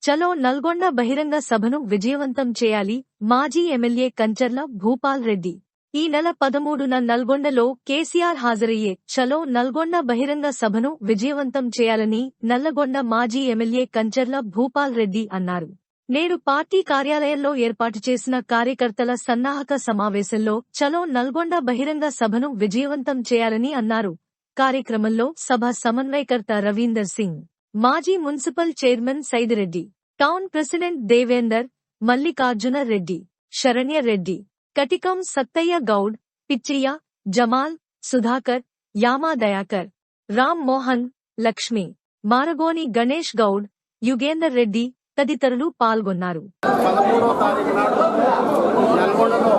చలో నల్గొండ బహిరంగ సభను విజయవంతం చేయాలి. మాజీ ఎమ్మెల్యే కంచర్ల భూపాల్ రెడ్డి ఈ నెల 13న నల్గొండలో కేసీఆర్ హాజరయ్యే చలో నల్గొండ బహిరంగ సభను విజయవంతం చేయాలని నల్లగొండ మాజీ ఎమ్మెల్యే కంచర్ల భూపాల్ రెడ్డి అన్నారు. నేడు పార్టీ కార్యాలయంలో ఏర్పాటు చేసిన కార్యకర్తల సన్నాహక సమావేశంలో చలో నల్గొండ బహిరంగ సభను విజయవంతం చేయాలని అన్నారు. కార్యక్రమంలో సభ సమన్వయకర్త రవీందర్ సింగ్, మాజీ municipal chairman Saidireddy, town president Devender, Mallikarjuna Reddy, Saranya Reddy, Katikam Sattaiah Goud, Pichaiah, Jamal, Sudhakar, Yama Dayakar, Ram Mohan, Lakshmi, Maragoni Ganesh Goud, Yugender Reddy తదితరులు పాల్గొన్నారు. 13వ తారీఖు నాడు నల్గొండలో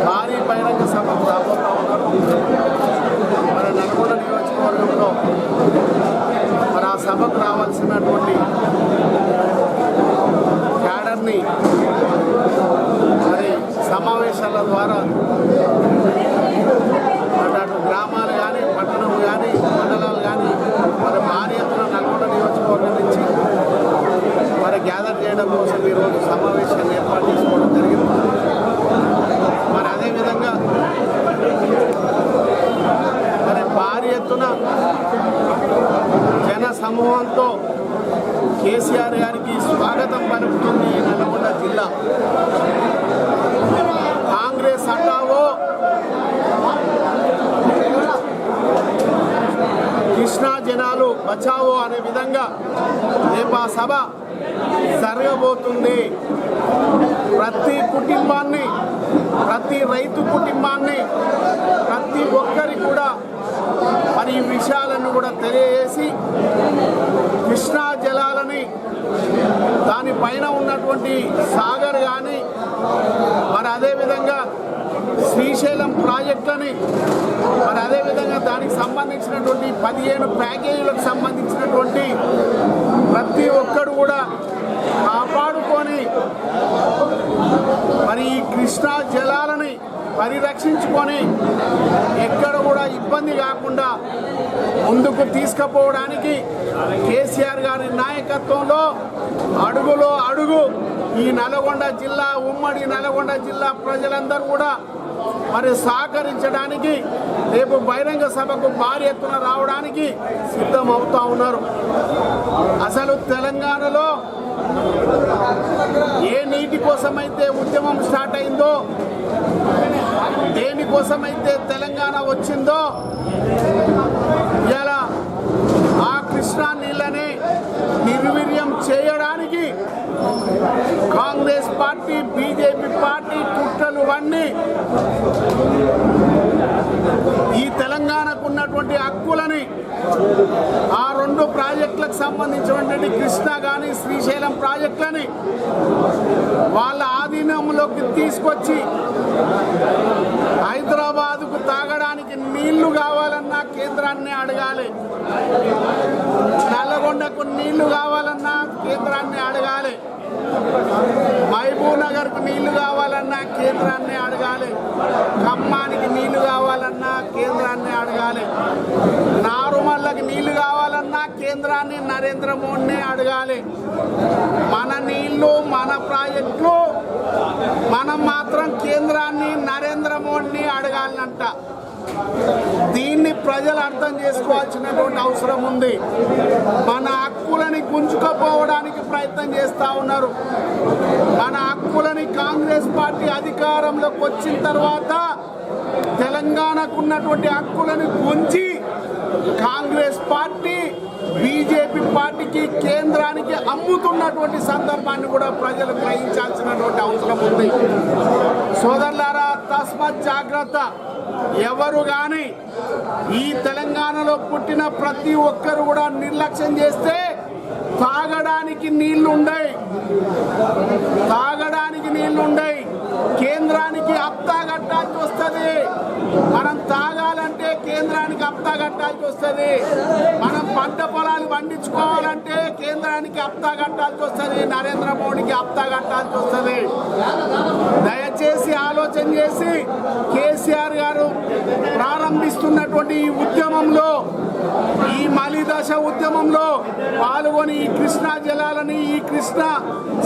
భారీ బహిరంగ సభకు రాబోతా ఉన్నారు. మన నల్గొండ నియోజకవర్గంలో మరి ఆ సభకు రావాల్సినటువంటి క్యాడర్ని మరి సమావేశాల ద్వారా అటు గ్రామాలు కానీ పట్టణం కానీ మండలాలు కానీ మరి భారీ ఎత్తున నల్గొండ నియోజకవర్గం నుంచి మరి గ్యాదర్ చేయడం కోసం ఈరోజు సమావేశాన్ని ఏర్పాటు చేసుకోవడం జరిగింది. మరి అదేవిధంగా మరి భారీ ఎత్తున జన సమూహంతో కేసీఆర్ గారికి స్వాగతం పలుకుతుంది నల్గొండ జిల్లా. కాంగ్రెస్ హటావో, కృష్ణా జనాలు బచావో అనే విధంగా రేపు ఆ సభ జరగబోతుంది. ప్రతి కుటుంబాన్ని, ప్రతి రైతు కుటుంబాన్ని, ప్రతి ఒక్కరికి కూడా మరి ఈ విషయాలను కూడా తెలియజేసి కృష్ణా జలాలని, దానిపైన ఉన్నటువంటి సాగర్ కానీ మరి అదేవిధంగా శ్రీశైలం ప్రాజెక్టులని మరి అదేవిధంగా దానికి సంబంధించినటువంటి 15 ప్యాకేజీలకు సంబంధించినటువంటి ప్రతి ఒక్కరు కూడా కాపాడుకొని మరి ఈ కృష్ణా జలాలని పరిరక్షించుకొని ఎక్కడ కూడా ఇబ్బంది కాకుండా ముందుకు తీసుకుపోవడానికి కేసీఆర్ గారి నాయకత్వంలో అడుగులో అడుగు ఈ నల్గొండ జిల్లా, ఉమ్మడి నల్గొండ జిల్లా ప్రజలందరూ కూడా మరి సహకరించడానికి రేపు బహిరంగ సభకు భారీ ఎత్తున రావడానికి సిద్ధమవుతా ఉన్నారు. అసలు తెలంగాణలో ఏ నీటి కోసమైతే ఉద్యమం స్టార్ట్ అయిందో, దేనికోసమైతే తెలంగాణ వచ్చిందో, ఇలా ఆ కృష్ణా నీళ్ళని నిర్వీర్యం చేయడానికి కాంగ్రెస్ పార్టీ, బీజేపీ పార్టీ కుట్రలు అన్నీ ఈ తెలంగాణకు ఉన్నటువంటి హక్కులని ఆ 2 ప్రాజెక్టులకు సంబంధించినటువంటి కృష్ణా కానీ శ్రీశైలం ప్రాజెక్టులని వాళ్ళ ఆధీనంలోకి తీసుకొచ్చి హైదరాబాదుకు తాగడానికి నీళ్లు కావాలన్నా కేంద్రాన్ని అడగాలి, నల్లగొండకు నీళ్లు కావాలన్నా కేంద్రాన్ని అడగాలి, మహబూబ్ నగర్కు నీళ్లు కావాలన్నా కేంద్రాన్ని అడగాలి, ఖమ్మానికి నీళ్లు కావాలన్నా కేంద్రాన్ని అడగాలి, నారుమల్లకి నీళ్లు కావాలన్నా కేంద్రాన్ని నరేంద్ర మోడీని అడగాలి. మన నీళ్లు, మన ప్రాజెక్టులు, మనం మాత్రం కేంద్రాన్ని నరేంద్ర మోడీని అడగాలంట. దీన్ని ప్రజలు అర్థం చేసుకోవాల్సినటువంటి అవసరం ఉంది. మన హక్కులని గుంజుకపోవడానికి ప్రయత్నం చేస్తూ ఉన్నారు. మన హక్కులని కాంగ్రెస్ పార్టీ అధికారంలోకి వచ్చిన తర్వాత తెలంగాణకు ఉన్నటువంటి హక్కులను గుంజి కాంగ్రెస్ పార్టీ, బీజేపీ పార్టీకి, కేంద్రానికి అమ్ముతున్నటువంటి సందర్భాన్ని కూడా ప్రజలు గ్రహించాల్సినటువంటి అవసరం ఉంది. సోదరులారా, తస్మత్ జాగ్రత్త. ఎవరు కానీ ఈ తెలంగాణలో పుట్టిన ప్రతి ఒక్కరు కూడా నిర్లక్ష్యం చేస్తే తాగడానికి నీళ్లుండయి, కేంద్రానికి హప్తా కట్టాల్సి వస్తుంది. మనం తాగాలంటే కేంద్రానికి హప్తా కట్టాల్సి వస్తుంది. మనం పంట పొలాలు పండించుకోవాలంటే కేంద్రానికి హప్తా కట్టాల్సి వస్తుంది, నరేంద్ర మోడీకి హప్తా కట్టాల్సి వస్తుంది. దయచేసి ఆలోచన చేసి కేసీఆర్ గారు ప్రారంభిస్తున్నటువంటి ఈ ఉద్యమంలో ఈ మలిదశ ఉద్యమంలో పాల్గొని ఈ కృష్ణా జలాలని ఈ కృష్ణా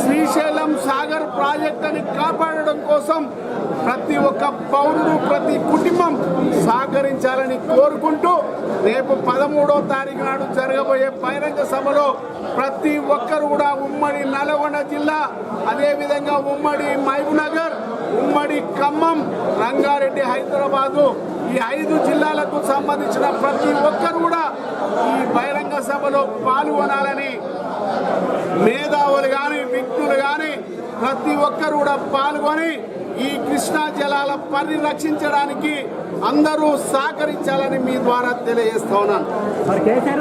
శ్రీశైలం సాగర్ ప్రాజెక్టుని కాపాడడం కోసం ప్రతి ఒక్క పౌరుడు ప్రతి కుటుంబం సహకరించాలని కోరుకుంటూ రేపు 13వ తారీఖు నాడు జరగబోయే బహిరంగ సభలో ప్రతి ఒక్కరు కూడా ఉమ్మడి నల్గొండ జిల్లా, అదేవిధంగా ఉమ్మడి మహబూబ్నగర్, ఉమ్మడి ఖమ్మం, రంగారెడ్డి, హైదరాబాదు ఈ 5 జిల్లాలకు సంబంధించిన ప్రతి ఒక్కరు కూడా ఈ బహిరంగ సభలో పాల్గొనాలని మేధావులు కానీ వ్యక్తులు కానీ ప్రతి ఒక్కరు కూడా పాల్గొని ఈ కృష్ణా జలాల పరిరక్షించడానికి అందరూ సహకరించాలని మీ ద్వారా తెలియజేస్తా ఉన్నాను.